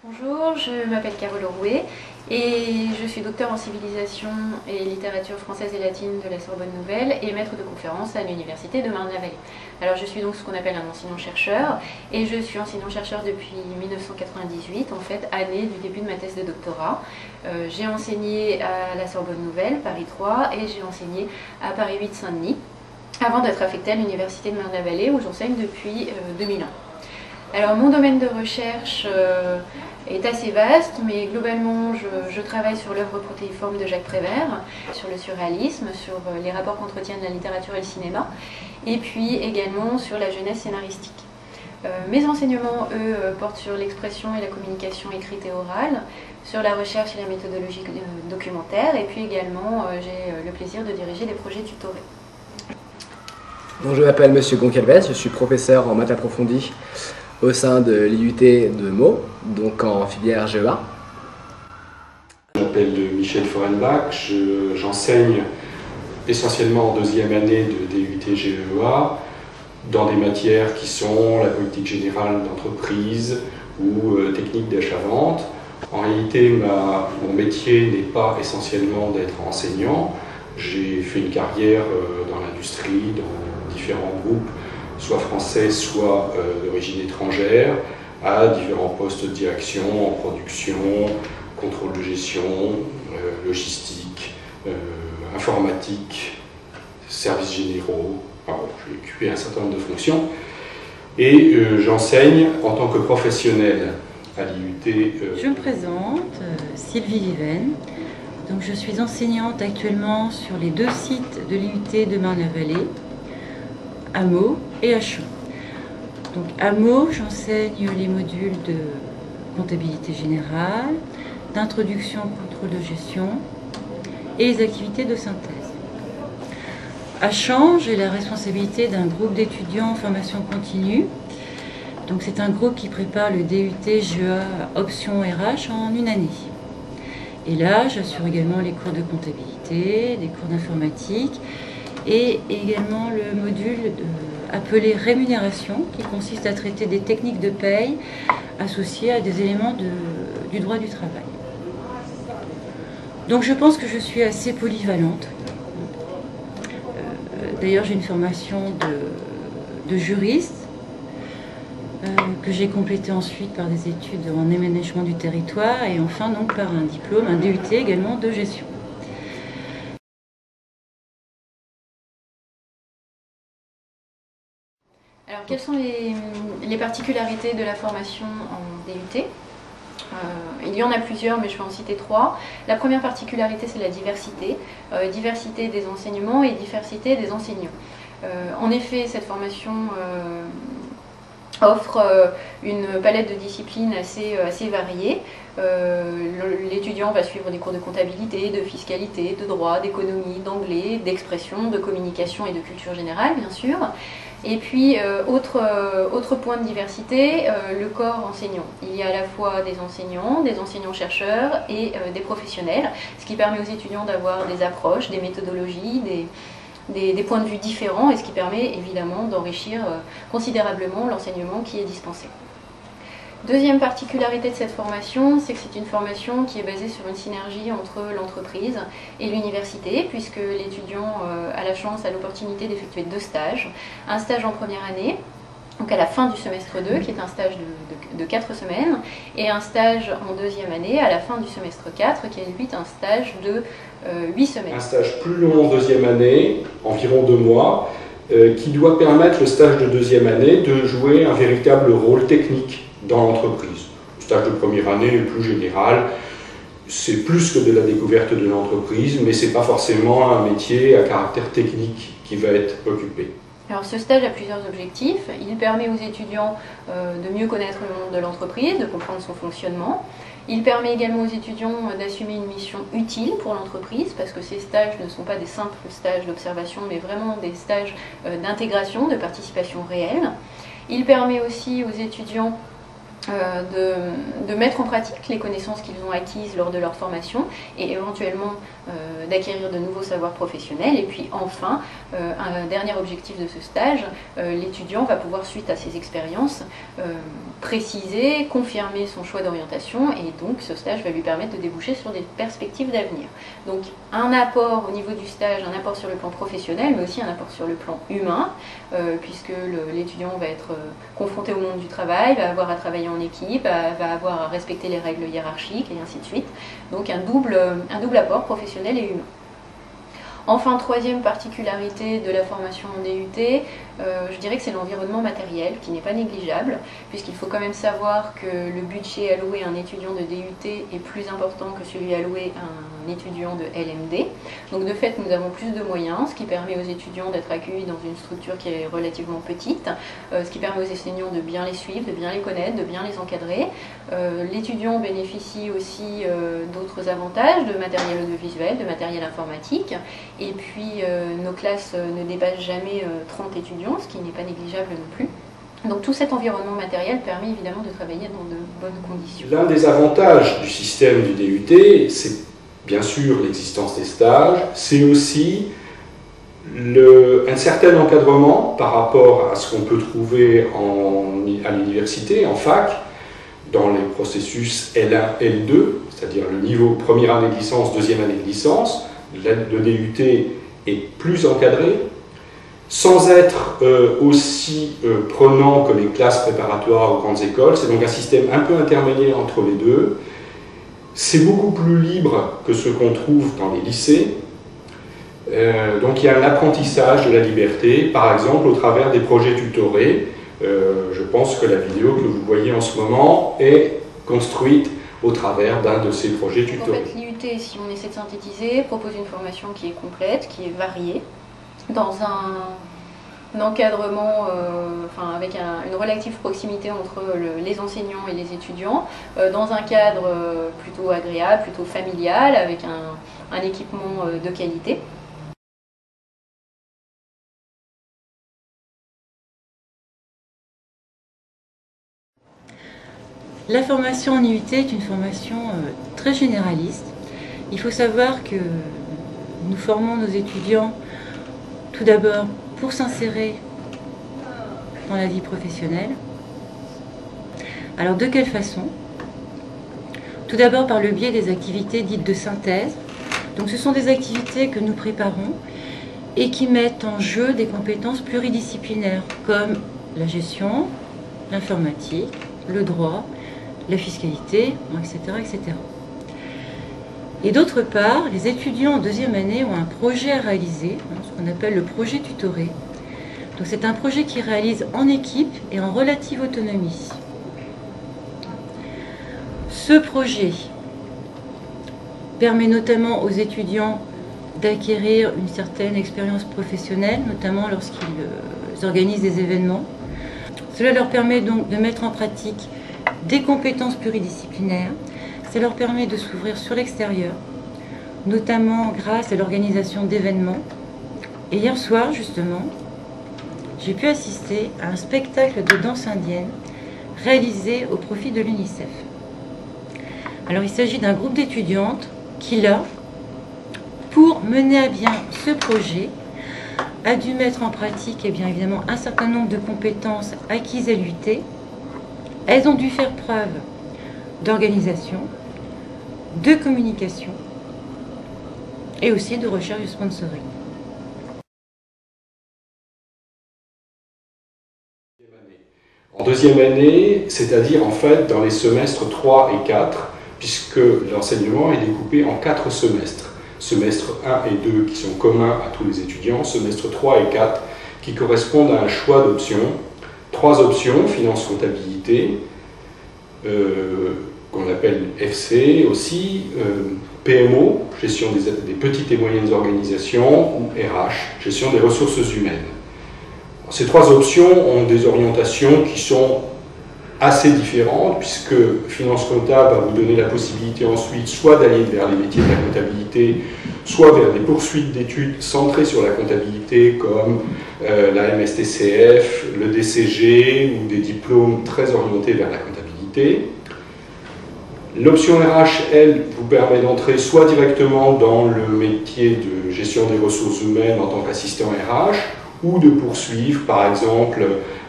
Bonjour, je m'appelle Carole Rouet et je suis docteur en civilisation et littérature française et latine de la Sorbonne Nouvelle et maître de conférence à l'université de Marne-la-Vallée. Alors je suis donc ce qu'on appelle un enseignant-chercheur et je suis enseignant-chercheur depuis 1998, en fait année du début de ma thèse de doctorat. J'ai enseigné à la Sorbonne Nouvelle, Paris 3, et j'ai enseigné à Paris 8 Saint-Denis avant d'être affectée à l'université de Marne-la-Vallée où j'enseigne depuis 2001. Alors mon domaine de recherche est assez vaste, mais globalement je travaille sur l'œuvre protéiforme de Jacques Prévert, sur le surréalisme, sur les rapports qu'entretiennent la littérature et le cinéma, et puis également sur la jeunesse scénaristique. Mes enseignements, eux, portent sur l'expression et la communication écrite et orale, sur la recherche et la méthodologie documentaire, et puis également j'ai le plaisir de diriger des projets tutorés. Donc, je m'appelle Monsieur Goncalves, je suis professeur en maths approfondies au sein de l'IUT de Meaux, donc en filière GEA. Je m'appelle Michel Forenbach, j'enseigne essentiellement en deuxième année de DUT GEA dans des matières qui sont la politique générale d'entreprise ou technique d'achat-vente. En réalité, mon métier n'est pas essentiellement d'être enseignant. J'ai fait une carrière dans l'industrie, dans différents groupes, soit français, soit d'origine étrangère, à différents postes de direction, en production, contrôle de gestion, logistique, informatique, services généraux. J'ai occupé un certain nombre de fonctions et j'enseigne en tant que professionnel à l'IUT. Je me présente, Sylvie Liven. Donc, je suis enseignante actuellement sur les deux sites de l'IUT de Marne-la-Vallée, à Meaux et à Chaux. Donc à Meaux, j'enseigne les modules de comptabilité générale, d'introduction au contrôle de gestion et les activités de synthèse. À Chaux, j'ai la responsabilité d'un groupe d'étudiants en formation continue. Donc c'est un groupe qui prépare le DUT GEA option RH en une année. Et là, j'assure également les cours de comptabilité, les cours d'informatique et également le module appelé rémunération, qui consiste à traiter des techniques de paye associées à des éléments du droit du travail. Donc je pense que je suis assez polyvalente. D'ailleurs, j'ai une formation de juriste que j'ai complétée ensuite par des études en aménagement du territoire et enfin donc par un diplôme, un DUT également de gestion. Alors, quelles sont les particularités de la formation en DUT? Il y en a plusieurs, mais je vais en citer trois. La première particularité, c'est la diversité. Diversité des enseignements et diversité des enseignants. En effet, cette formation offre une palette de disciplines assez variée. L'étudiant va suivre des cours de comptabilité, de fiscalité, de droit, d'économie, d'anglais, d'expression, de communication et de culture générale, bien sûr. Et puis, autre point de diversité, le corps enseignant. Il y a à la fois des enseignants-chercheurs et des professionnels, ce qui permet aux étudiants d'avoir des approches, des méthodologies, des points de vue différents, et ce qui permet évidemment d'enrichir considérablement l'enseignement qui est dispensé. Deuxième particularité de cette formation, c'est que c'est une formation qui est basée sur une synergie entre l'entreprise et l'université, puisque l'étudiant a la chance, a l'opportunité d'effectuer deux stages. Un stage en première année, donc à la fin du semestre 2, qui est un stage de 4 semaines, et un stage en deuxième année, à la fin du semestre 4, qui est lui un stage de 8 semaines. Un stage plus long en deuxième année, environ 2 mois, qui doit permettre le stage de deuxième année de jouer un véritable rôle technique dans l'entreprise. Le stage de première année est plus général, c'est plus que de la découverte de l'entreprise, mais ce n'est pas forcément un métier à caractère technique qui va être occupé. Alors ce stage a plusieurs objectifs. Il permet aux étudiants de mieux connaître le monde de l'entreprise, de comprendre son fonctionnement. Il permet également aux étudiants d'assumer une mission utile pour l'entreprise, parce que ces stages ne sont pas des simples stages d'observation, mais vraiment des stages d'intégration, de participation réelle. Il permet aussi aux étudiants de mettre en pratique les connaissances qu'ils ont acquises lors de leur formation et éventuellement d'acquérir de nouveaux savoirs professionnels. Et puis enfin, un dernier objectif de ce stage, l'étudiant va pouvoir, suite à ses expériences, préciser, confirmer son choix d'orientation, et donc ce stage va lui permettre de déboucher sur des perspectives d'avenir. Donc un apport au niveau du stage, un apport sur le plan professionnel, mais aussi un apport sur le plan humain, puisque l'étudiant va être confronté au monde du travail, va avoir à travailler en équipe, va avoir à respecter les règles hiérarchiques et ainsi de suite. Donc un double apport professionnel et humain. Enfin, troisième particularité de la formation en DUT, je dirais que c'est l'environnement matériel qui n'est pas négligeable, puisqu'il faut quand même savoir que le budget alloué à un étudiant de DUT est plus important que celui alloué à un étudiant de LMD. Donc de fait, nous avons plus de moyens, ce qui permet aux étudiants d'être accueillis dans une structure qui est relativement petite, ce qui permet aux enseignants de bien les suivre, de bien les connaître, de bien les encadrer. L'étudiant bénéficie aussi d'autres avantages, de matériel audiovisuel, de matériel informatique. Et puis nos classes ne dépassent jamais 30 étudiants, ce qui n'est pas négligeable non plus. Donc tout cet environnement matériel permet évidemment de travailler dans de bonnes conditions. L'un des avantages du système du DUT, c'est bien sûr l'existence des stages, c'est aussi un certain encadrement par rapport à ce qu'on peut trouver à l'université, en fac, dans les processus L1, L2, c'est-à-dire le niveau première année de licence, deuxième année de licence. Le DUT est plus encadré, sans être aussi prenant que les classes préparatoires aux grandes écoles. C'est donc un système un peu intermédiaire entre les deux. C'est beaucoup plus libre que ce qu'on trouve dans les lycées. Donc il y a un apprentissage de la liberté, par exemple au travers des projets tutorés. Je pense que la vidéo que vous voyez en ce moment est construite au travers d'un de ces projets tutorés. En fait, l'IUT, si on essaie de synthétiser, propose une formation qui est complète, qui est variée, dans un encadrement, avec une relative proximité entre les enseignants et les étudiants, dans un cadre plutôt agréable, plutôt familial, avec un équipement de qualité. La formation en IUT est une formation très généraliste. Il faut savoir que nous formons nos étudiants tout d'abord pour s'insérer dans la vie professionnelle. Alors de quelle façon? Tout d'abord par le biais des activités dites de synthèse. Donc ce sont des activités que nous préparons et qui mettent en jeu des compétences pluridisciplinaires comme la gestion, l'informatique, le droit, la fiscalité, etc., etc. Et d'autre part, les étudiants en deuxième année ont un projet à réaliser, ce qu'on appelle le projet tutoré. Donc c'est un projet qu'ils réalisent en équipe et en relative autonomie. Ce projet permet notamment aux étudiants d'acquérir une certaine expérience professionnelle, notamment lorsqu'ils organisent des événements. Cela leur permet donc de mettre en pratique des compétences pluridisciplinaires. Ça leur permet de s'ouvrir sur l'extérieur, notamment grâce à l'organisation d'événements. Et hier soir, justement, j'ai pu assister à un spectacle de danse indienne réalisé au profit de l'UNICEF. Alors, il s'agit d'un groupe d'étudiantes qui, là, pour mener à bien ce projet, a dû mettre en pratique, bien évidemment, un certain nombre de compétences acquises à l'UT. Elles ont dû faire preuve d'organisation, de communication et aussi de recherche du sponsoring. En deuxième année, c'est-à-dire en fait dans les semestres 3 et 4, puisque l'enseignement est découpé en 4 semestres. Semestre 1 et 2 qui sont communs à tous les étudiants, semestre 3 et 4 qui correspondent à un choix d'options. 3 options, finance, comptabilité, qu'on appelle FC aussi, PMO, gestion des petites et moyennes organisations, ou RH, gestion des ressources humaines. Ces 3 options ont des orientations qui sont assez différentes, puisque finance comptable va vous donner la possibilité ensuite soit d'aller vers les métiers de la comptabilité, soit vers des poursuites d'études centrées sur la comptabilité, comme la MSTCF, le DCG, ou des diplômes très orientés vers la comptabilité. L'option RH, elle, vous permet d'entrer soit directement dans le métier de gestion des ressources humaines en tant qu'assistant RH, ou de poursuivre, par exemple,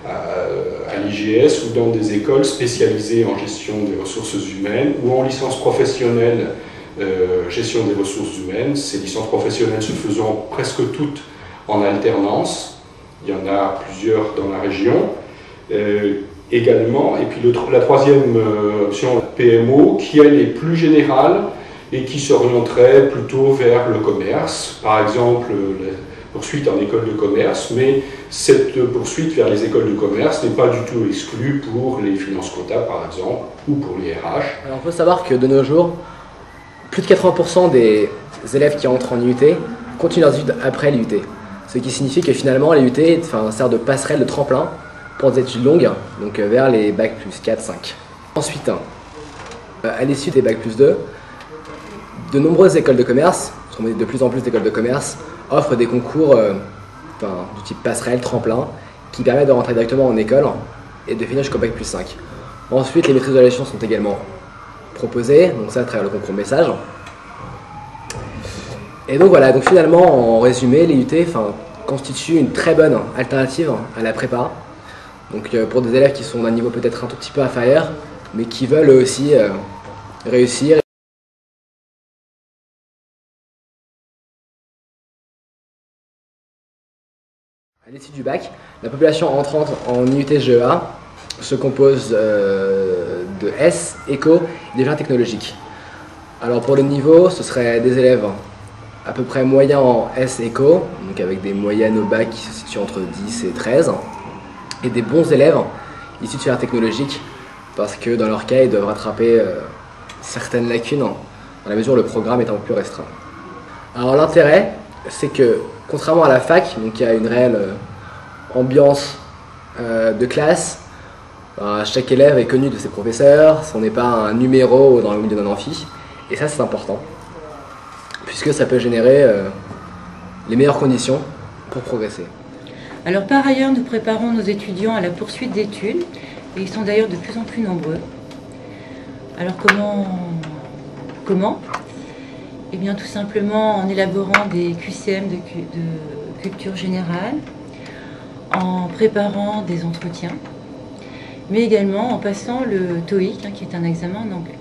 à l'IGS ou dans des écoles spécialisées en gestion des ressources humaines ou en licence professionnelle gestion des ressources humaines. Ces licences professionnelles se faisant presque toutes en alternance. Il y en a plusieurs dans la région. Également, et puis la troisième option, PMO, qui elle est plus générale et qui s'orienterait plutôt vers le commerce, par exemple la poursuite en école de commerce, mais cette poursuite vers les écoles de commerce n'est pas du tout exclue pour les finances comptables par exemple, ou pour les RH. Alors, il faut savoir que de nos jours, plus de 80% des élèves qui entrent en IUT continuent leurs études après l'IUT, ce qui signifie que finalement l'IUT sert de passerelle, de tremplin pour des études longues, donc vers les bac plus 4, 5. Ensuite, à l'issue des bac plus 2, de nombreuses écoles de commerce, parce qu'on met de plus en plus d'écoles de commerce, offrent des concours du type passerelle, tremplin, qui permettent de rentrer directement en école et de finir jusqu'au bac plus 5. Ensuite, les maîtrises de la gestion sont également proposées, donc ça à travers le concours message. Et donc voilà, donc finalement, en résumé, les IUT constituent une très bonne alternative à la prépa. Donc pour des élèves qui sont d'un niveau peut-être un tout petit peu inférieur, mais qui veulent aussi réussir. À l'issue du bac, la population entrante en IUT-GEA se compose de S, éco et des géants technologiques. Alors pour le niveau, ce serait des élèves à peu près moyens en S éco, donc avec des moyennes au bac qui se situent entre 10 et 13, et des bons élèves issus de filières technologiques, parce que dans leur cas, ils doivent rattraper certaines lacunes, dans la mesure où le programme est un peu plus restreint. Alors l'intérêt, c'est que contrairement à la fac, donc il y a une réelle ambiance de classe, chaque élève est connu de ses professeurs, ce n'est pas un numéro dans le milieu d'un amphi, et ça c'est important, puisque ça peut générer les meilleures conditions pour progresser. Alors par ailleurs, nous préparons nos étudiants à la poursuite d'études, et ils sont d'ailleurs de plus en plus nombreux. Alors comment Eh bien tout simplement en élaborant des QCM de culture générale, en préparant des entretiens, mais également en passant le TOEIC, qui est un examen en anglais.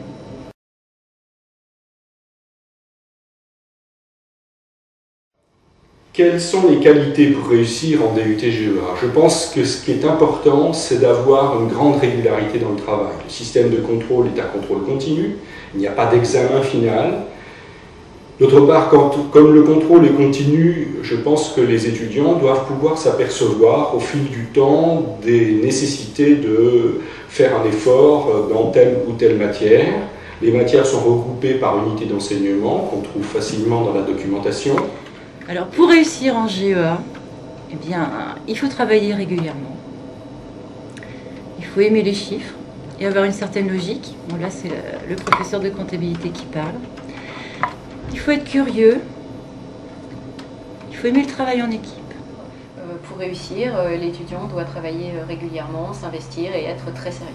Quelles sont les qualités pour réussir en DUT-GEA? Je pense que ce qui est important, c'est d'avoir une grande régularité dans le travail. Le système de contrôle est un contrôle continu, il n'y a pas d'examen final. D'autre part, comme le contrôle est continu, je pense que les étudiants doivent pouvoir s'apercevoir au fil du temps des nécessités de faire un effort dans telle ou telle matière. Les matières sont regroupées par unité d'enseignement qu'on trouve facilement dans la documentation. Alors pour réussir en GEA, eh bien, il faut travailler régulièrement. Il faut aimer les chiffres et avoir une certaine logique. Bon, là, c'est le professeur de comptabilité qui parle. Il faut être curieux. Il faut aimer le travail en équipe. Pour réussir, l'étudiant doit travailler régulièrement, s'investir et être très sérieux.